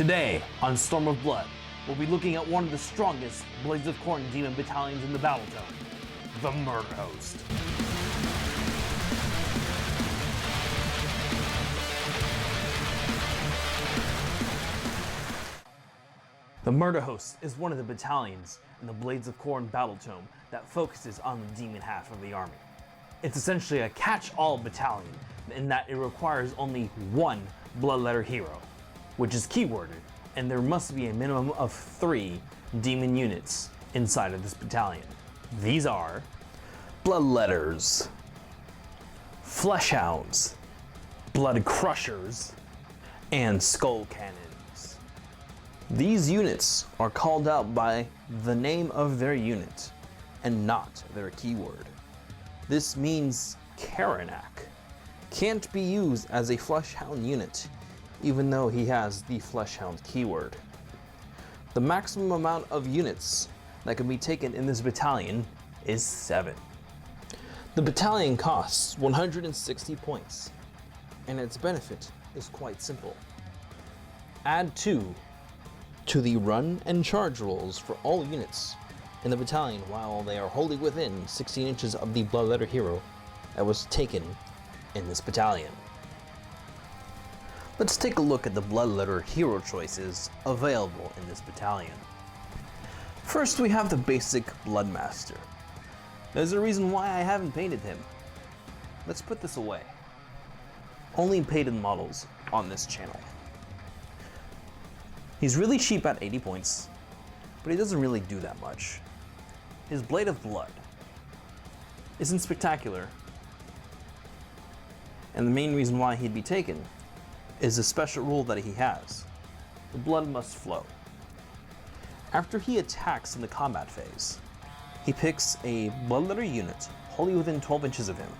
Today, on Storm of Blood, we'll be looking at one of the strongest Blades of Khorne demon battalions in the battlefield, the Murderhost. The Murderhost is one of the battalions in the Blades of Khorne battle tome that focuses on the demon half of the army. It's essentially a catch-all battalion in that it requires only one bloodletter hero, which is keyworded, and there must be a minimum of 3 demon units inside of this battalion. These are Bloodletters, Fleshhounds, Blood Crushers, and Skull Cannons. These units are called out by the name of their unit and not their keyword. This means Karanak can't be used as a Fleshhound unit, even though he has the Fleshhound keyword. The maximum amount of units that can be taken in this battalion is 7. The battalion costs 160 points, and its benefit is quite simple. Add 2 to the run and charge rolls for all units in the battalion while they are wholly within 16 inches of the bloodletter hero that was taken in this battalion. Let's take a look at the bloodletter hero choices available in this battalion. First, we have the basic Bloodmaster. There's a reason why I haven't painted him. Let's put this away. Only painted models on this channel. He's really cheap at 80 points, but he doesn't really do that much. His Blade of Blood isn't spectacular, and the main reason why he'd be taken is a special rule that he has. The blood must flow. After he attacks in the combat phase, he picks a bloodletter unit wholly within 12 inches of him,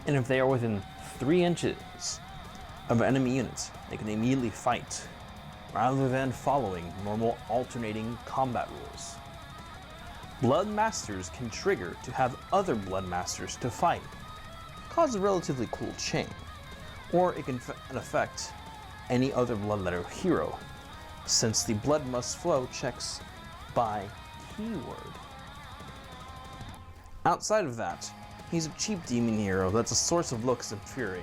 and if they are within 3 inches of an enemy unit, they can immediately fight, rather than following normal alternating combat rules. Blood Masters can trigger to have other Blood Masters to fight, cause a relatively cool chain, or it can affect any other bloodletter hero, since the blood must flow checks by keyword. Outside of that, he's a cheap demon hero that's a source of looks and fury,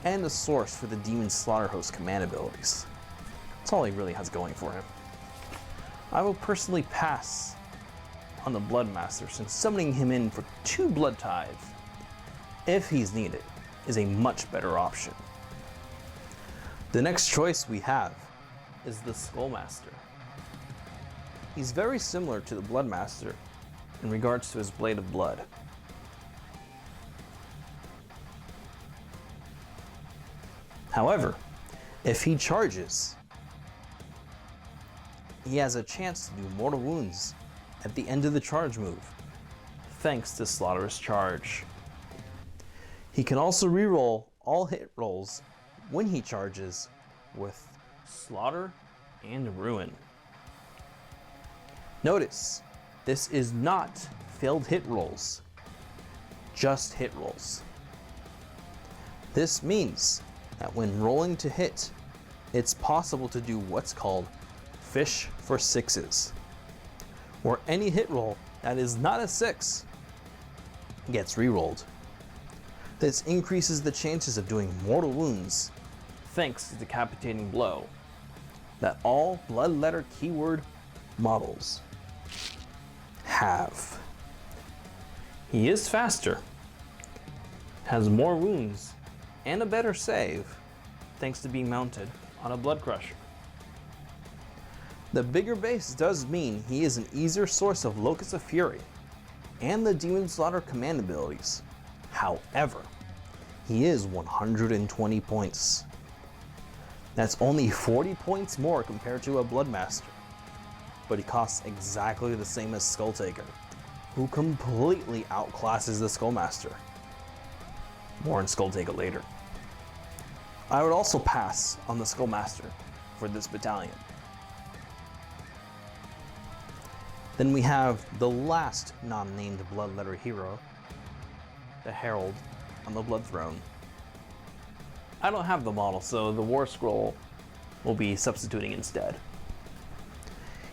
and a source for the demon slaughterhost command abilities. That's all he really has going for him. I will personally pass on the Bloodmaster, since summoning him in for 2 blood tithe, if he's needed, is a much better option. The next choice we have is the Skullmaster. He's very similar to the Bloodmaster in regards to his Blade of Blood. However, if he charges, he has a chance to do mortal wounds at the end of the charge move, thanks to Slaughterous Charge. He can also reroll all hit rolls when he charges with Slaughter and Ruin. Notice, this is not failed hit rolls, just hit rolls. This means that when rolling to hit, it's possible to do what's called Fish for 6s, where any hit roll that is not a 6 gets rerolled. This increases the chances of doing mortal wounds, thanks to the decapitating blow that all bloodletter keyword models have. He is faster, has more wounds, and a better save, thanks to being mounted on a Blood Crusher. The bigger base does mean he is an easier source of Locus of Fury and the Demon Slaughter command abilities. However, he is 120 points. That's only 40 points more compared to a Bloodmaster, but he costs exactly the same as Skulltaker, who completely outclasses the Skullmaster. More on Skulltaker later. I would also pass on the Skullmaster for this battalion. Then we have the last non-named bloodletter hero, the Herald on the Blood Throne. I don't have the model, so the War Scroll will be substituting instead.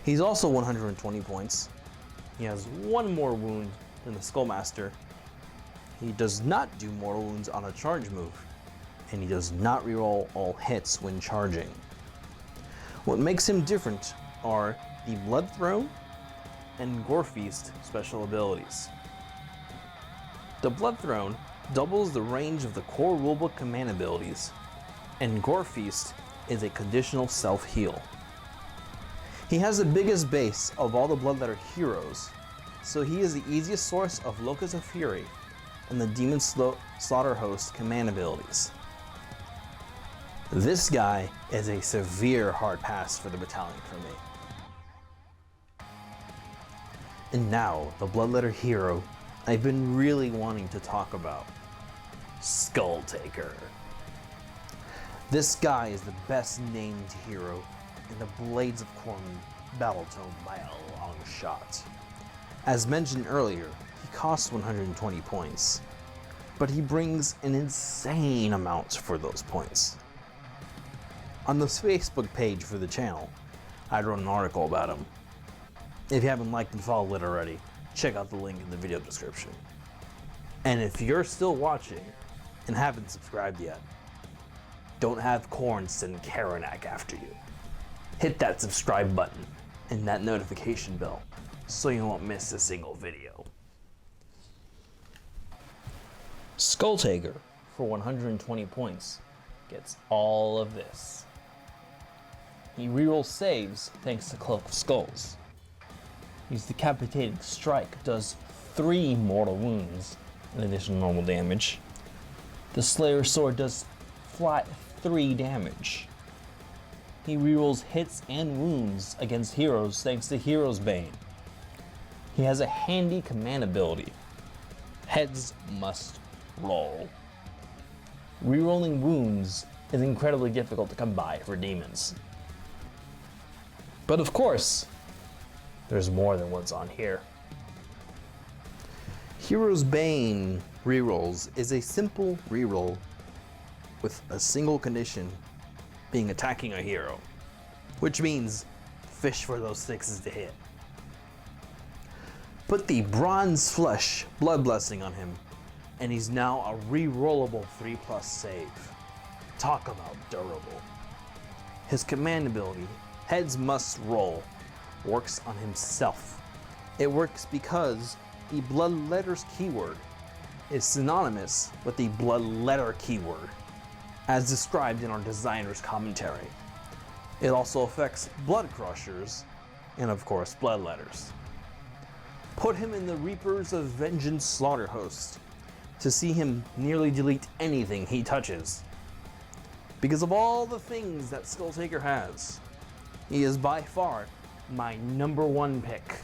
He's also 120 points. He has one more wound than the Skullmaster. He does not do mortal wounds on a charge move, and he does not reroll all hits when charging. What makes him different are the Blood Throne and Gore Feast special abilities. The Blood Throne doubles the range of the core rulebook command abilities, and Gore Feast is a conditional self-heal. He has the biggest base of all the Bloodletter heroes, so he is the easiest source of Locus of Fury and the Demon Slaughter Host command abilities. This guy is a severe hard pass for the battalion for me. And now, the Bloodletter hero I've been really wanting to talk about, Skulltaker. This guy is the best named hero in the Blades of Khorne battle tome by a long shot. As mentioned earlier, he costs 120 points, but he brings an insane amount for those points. On the Facebook page for the channel, I wrote an article about him. If you haven't liked and followed it already, check out the link in the video description. And if you're still watching and haven't subscribed yet, don't have Khorne send Karanak after you. Hit that subscribe button and that notification bell so you won't miss a single video. Skulltaker, for 120 points, gets all of this. He rerolls saves thanks to Cloak of Skulls. His Decapitating Strike does 3 mortal wounds in addition to normal damage. The Slayer Sword does flat 3 damage. He rerolls hits and wounds against heroes thanks to Hero's Bane. He has a handy command ability. Heads must roll. Rerolling wounds is incredibly difficult to come by for demons. But of course, there's more than what's on here. Hero's Bane rerolls is a simple reroll with a single condition being attacking a hero, which means fish for those 6s to hit. Put the Bronze Flesh Blood Blessing on him, and he's now a rerollable 3+ save. Talk about durable. His command ability, Heads Must Roll, works on himself. It works because the Blood Letters keyword is synonymous with the Blood Letter keyword, as described in our designer's commentary. It also affects Blood Crushers and of course Blood Letters. Put him in the Reapers of Vengeance Slaughter Host to see him nearly delete anything he touches. Because of all the things that Skulltaker has, he is by far my #1 pick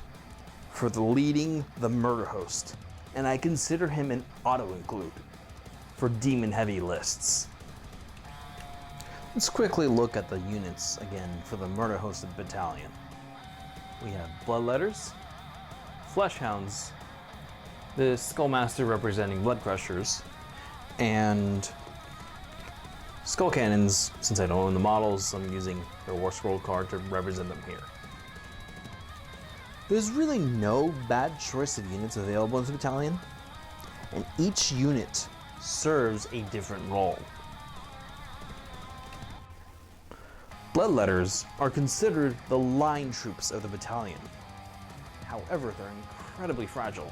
for leading the Murderhost, and I consider him an auto-include for demon-heavy lists. Let's quickly look at the units again for the Murderhost battalion. We have Bloodletters, Fleshhounds, the Skullmaster representing Blood Crushers, and Skull Cannons. Since I don't own the models, I'm using the War Scroll card to represent them here. There's really no bad choice of units available in this battalion, and each unit serves a different role. Bloodletters are considered the line troops of the battalion. However, they're incredibly fragile.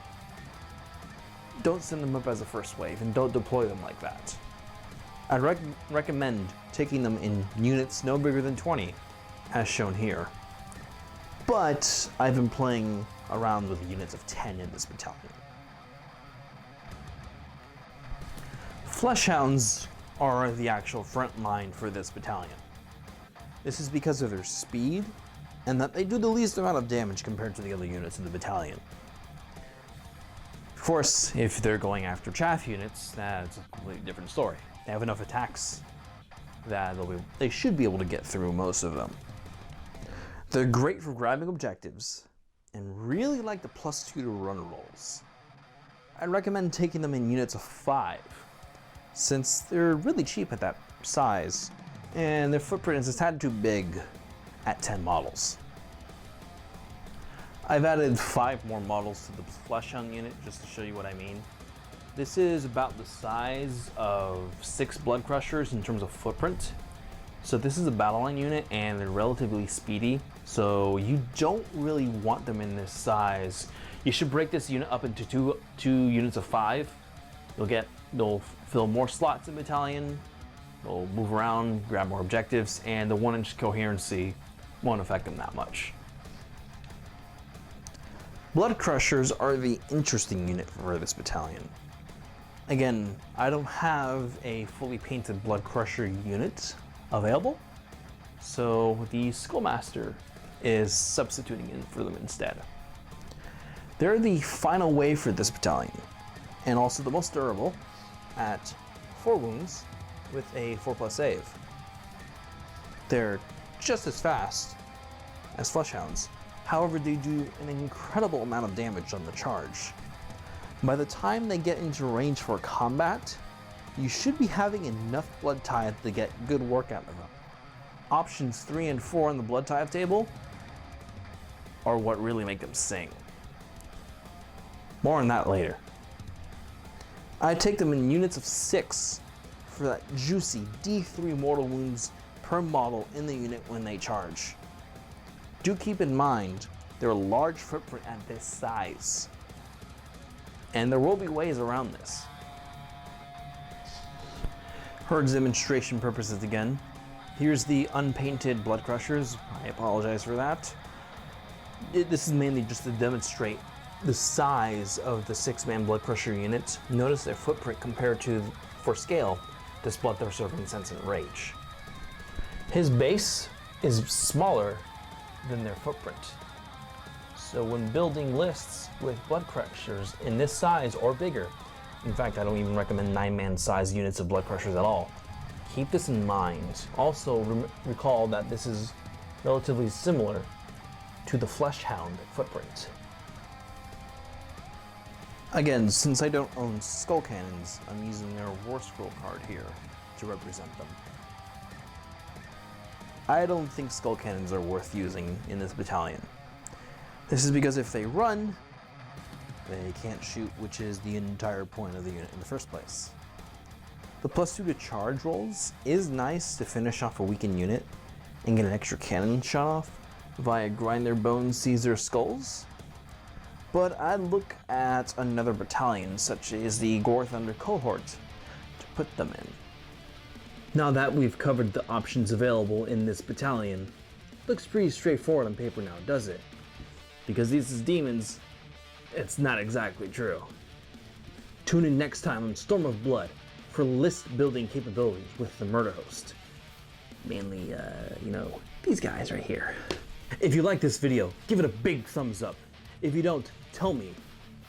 Don't send them up as a first wave, and don't deploy them like that. I'd recommend taking them in units no bigger than 20, as shown here. But I've been playing around with units of 10 in this battalion. Fleshhounds are the actual front line for this battalion. This is because of their speed, and that they do the least amount of damage compared to the other units in the battalion. Of course, if they're going after chaff units, that's a completely different story. They have enough attacks that they should be able to get through most of them. They're great for grabbing objectives, and really like the +2 to run rolls. I'd recommend taking them in units of 5, since they're really cheap at that size, and their footprint is a tad too big at 10 models. I've added 5 more models to the Fleshhound unit just to show you what I mean. This is about the size of 6 Blood Crushers in terms of footprint. So this is a battalion unit and they're relatively speedy, so you don't really want them in this size. You should break this unit up into two units of 5. They'll fill more slots in battalion, they'll move around, grab more objectives, and the 1-inch coherency won't affect them that much. Blood Crushers are the interesting unit for this battalion. Again, I don't have a fully painted Blood Crusher unit available, so the Skullmaster is substituting in for them instead. They're the final wave for this battalion, and also the most durable at 4 wounds with a 4+ save. They're just as fast as Fleshhounds, however they do an incredible amount of damage on the charge. By the time they get into range for combat, you should be having enough blood tithe to get good work out of them. Options 3 and 4 on the blood tithe table are what really make them sing. More on that later. I take them in units of 6 for that juicy D3 mortal wounds per model in the unit when they charge. Do keep in mind their large footprint at this size, and there will be ways around this. For demonstration purposes again, here's the unpainted Blood Crushers. I apologize for that. This is mainly just to demonstrate the size of the 6-man Blood Crusher unit. Notice their footprint compared to, for scale, this Bloodthirster of Incense and Rage. His base is smaller than their footprint. So when building lists with Blood Crushers in this size or bigger, in fact I don't even recommend 9-man size units of Blood Crushers at all, keep this in mind. Also recall that this is relatively similar to the Fleshhound footprint. Again, since I don't own Skull Cannons, I'm using their War Scroll card here to represent them. I don't think Skull Cannons are worth using in this battalion. This is because if they run, they can't shoot, which is the entire point of the unit in the first place. The +2 to charge rolls is nice to finish off a weakened unit and get an extra cannon shot off via Grind Their Bones, Seize Their Skulls. But I'd look at another battalion, such as the Gore Thunder Cohort, to put them in. Now that we've covered the options available in this battalion, looks pretty straightforward on paper now, does it? Because these is demons, it's not exactly true. Tune in next time on Storm of Blood for list building capabilities with the Murderhost. Mainly, these guys right here. If you like this video, give it a big thumbs up. If you don't, tell me,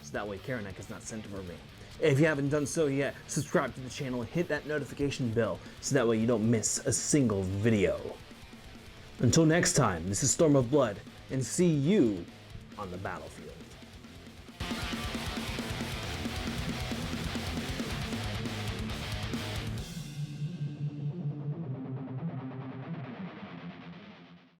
so that way Karanek is not sent over me. If you haven't done so yet, subscribe to the channel and hit that notification bell, so that way you don't miss a single video. Until next time, this is Storm of Blood, and see you on the battlefield.